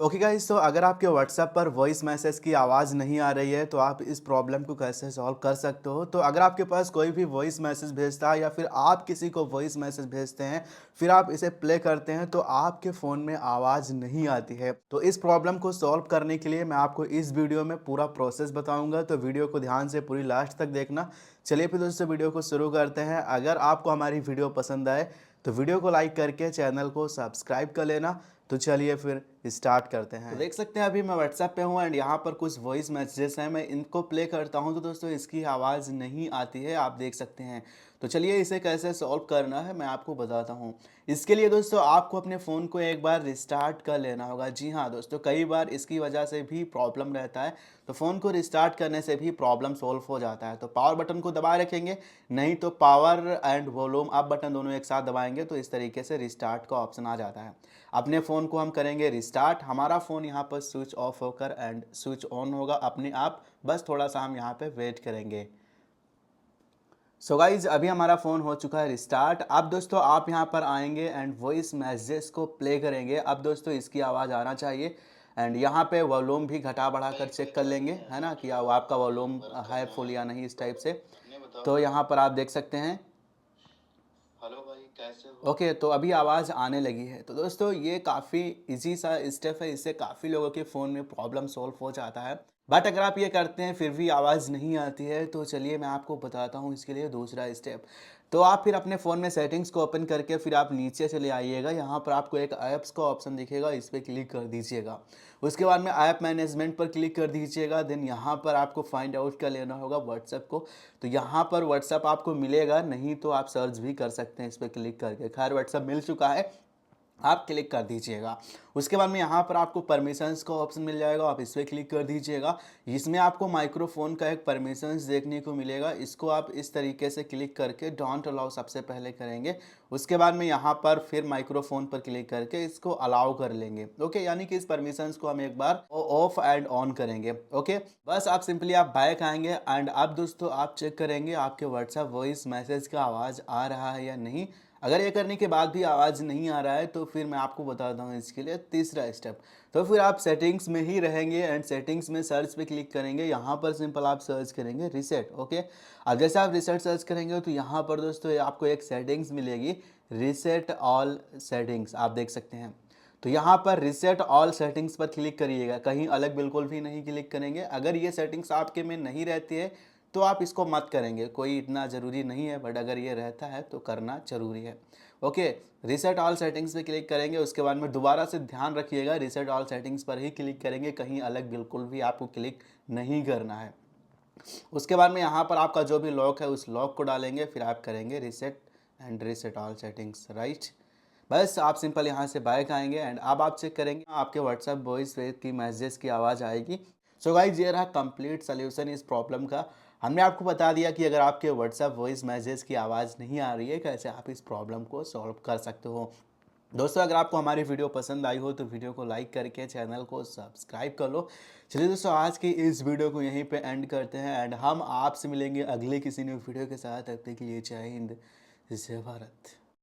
Okay guys, तो अगर आपके व्हाट्सएप पर वॉइस मैसेज की आवाज़ नहीं आ रही है तो आप इस प्रॉब्लम को कैसे सॉल्व कर सकते हो। तो अगर आपके पास कोई भी वॉइस मैसेज भेजता है या फिर आप किसी को वॉइस मैसेज भेजते हैं, फिर आप इसे प्ले करते हैं तो आपके फ़ोन में आवाज़ नहीं आती है। तो इस प्रॉब्लम को सॉल्व करने के लिए मैं आपको इस वीडियो में पूरा प्रोसेस बताऊंगा, तो वीडियो को ध्यान से पूरी लास्ट तक देखना। चलिए फिर दोस्तों वीडियो को शुरू करते हैं। अगर आपको हमारी वीडियो पसंद आए तो वीडियो को लाइक करके चैनल को सब्सक्राइब कर लेना। तो चलिए फिर स्टार्ट करते हैं। तो देख सकते हैं अभी मैं व्हाट्सएप पे हूँ एंड यहाँ पर कुछ वॉइस मैसेजेस हैं, मैं इनको प्ले करता हूँ तो दोस्तों इसकी आवाज़ नहीं आती है, आप देख सकते हैं। तो चलिए इसे कैसे सॉल्व करना है मैं आपको बताता हूँ। इसके लिए दोस्तों आपको अपने फ़ोन को एक बार रिस्टार्ट कर लेना होगा। जी हाँ दोस्तों, कई बार इसकी वजह से भी प्रॉब्लम रहता है, तो फ़ोन को रिस्टार्ट करने से भी प्रॉब्लम सॉल्व हो जाता है। तो पावर बटन को दबाए रखेंगे, नहीं तो power and volume up button दोनों एक साथ दबाएंगे तो इस तरीके से रिस्टार्ट का ऑप्शन आ जाता है। अपने फ़ोन को हम करेंगे रिस्टार्ट, हमारा फ़ोन यहाँ पर स्विच ऑफ होकर एंड स्विच ऑन होगा अपने आप। बस थोड़ा सा हम यहाँ पे वेट करेंगे। सो गाइज अभी हमारा फ़ोन हो चुका है रिस्टार्ट। अब दोस्तों आप यहाँ पर आएंगे एंड वॉइस मैसेज को प्ले करेंगे। अब दोस्तों इसकी आवाज़ आना चाहिए एंड यहाँ पे वॉल्यूम भी घटा बढ़ा कर चेक कर लेंगे, है ना, कि आपका वॉल्यूम है फुल या नहीं, इस टाइप से। तो यहाँ पर आप देख सकते हैं। हेलो भाई, कैसे हो? ओके, तो अभी आवाज़ आने लगी है। तो दोस्तों ये काफ़ी इजी सा स्टेप है, इससे काफ़ी लोगों के फ़ोन में प्रॉब्लम सॉल्व हो जाता है। बट अगर आप ये करते हैं फिर भी आवाज़ नहीं आती है तो चलिए मैं आपको बताता हूँ इसके लिए दूसरा स्टेप। तो आप फिर अपने फ़ोन में सेटिंग्स को ओपन करके फिर आप नीचे चले आइएगा, यहाँ पर आपको एक ऐप्स का ऑप्शन दिखेगा, इस पर क्लिक कर दीजिएगा। उसके बाद में ऐप मैनेजमेंट पर क्लिक कर दीजिएगा। देन यहाँ पर आपको फाइंड आउट कर लेना होगा व्हाट्सएप को। तो यहाँ पर व्हाट्सएप आपको मिलेगा, नहीं तो आप सर्च भी कर सकते हैं इस पर क्लिक करके। खैर व्हाट्सएप मिल चुका है, आप क्लिक कर दीजिएगा। उसके बाद में यहाँ पर आपको परमिशंस का ऑप्शन मिल जाएगा, आप इस पर क्लिक कर दीजिएगा। इसमें आपको माइक्रोफोन का एक परमिशंस देखने को मिलेगा, इसको आप इस तरीके से क्लिक करके डोंट अलाउ सबसे पहले करेंगे। उसके बाद में यहाँ पर फिर माइक्रोफोन पर क्लिक करके इसको अलाउ कर लेंगे। ओके, यानी कि इस परमिशंस को हम एक बार ऑफ एंड ऑन करेंगे। ओके, बस आप सिंपली आप बैक आएंगे एंड अब दोस्तों आप चेक करेंगे आपके व्हाट्सएप वॉइस मैसेज का आवाज़ आ रहा है या नहीं। अगर ये करने के बाद भी आवाज़ नहीं आ रहा है तो फिर मैं आपको बताता हूँ इसके लिए तीसरा स्टेप। तो फिर आप सेटिंग्स में ही रहेंगे एंड सेटिंग्स में सर्च पे क्लिक करेंगे। यहाँ पर सिंपल आप सर्च करेंगे रीसेट। ओके, अब जैसे आप रीसेट सर्च करेंगे तो यहाँ पर दोस्तों आपको एक सेटिंग्स मिलेगी, रीसेट ऑल सेटिंग्स, आप देख सकते हैं। तो यहाँ पर रीसेट ऑल सेटिंग्स पर क्लिक करिएगा, कहीं अलग बिल्कुल भी नहीं क्लिक करेंगे। अगर ये सेटिंग्स आपके में नहीं रहती है तो आप इसको मत करेंगे, कोई इतना ज़रूरी नहीं है, बट अगर ये रहता है तो करना ज़रूरी है। ओके, रीसेट ऑल सेटिंग्स पे क्लिक करेंगे। उसके बाद में दोबारा से ध्यान रखिएगा रीसेट ऑल सेटिंग्स पर ही क्लिक करेंगे, कहीं अलग बिल्कुल भी आपको क्लिक नहीं करना है। उसके बाद में यहाँ पर आपका जो भी लॉक है उस लॉक को डालेंगे, फिर आप करेंगे reset and reset all settings, right. बस आप सिंपल यहाँ से बैक आएंगे एंड अब आप चेक करेंगे आपके व्हाट्सएप वॉइस की मैसेज की आवाज़ आएगी। सो गाइस ये रहा कंप्लीट सोल्यूशन इस प्रॉब्लम का। हमने आपको बता दिया कि अगर आपके व्हाट्सएप वॉइस मैसेज की आवाज़ नहीं आ रही है, कैसे आप इस प्रॉब्लम को सॉल्व कर सकते हो। दोस्तों अगर आपको हमारी वीडियो पसंद आई हो तो वीडियो को लाइक करके चैनल को सब्सक्राइब कर लो। चलिए दोस्तों आज की इस वीडियो को यहीं पे एंड करते हैं एंड हम आपसे मिलेंगे अगले किसी न्यू वीडियो के साथ। तब तक के लिए जय हिंद, जय भारत।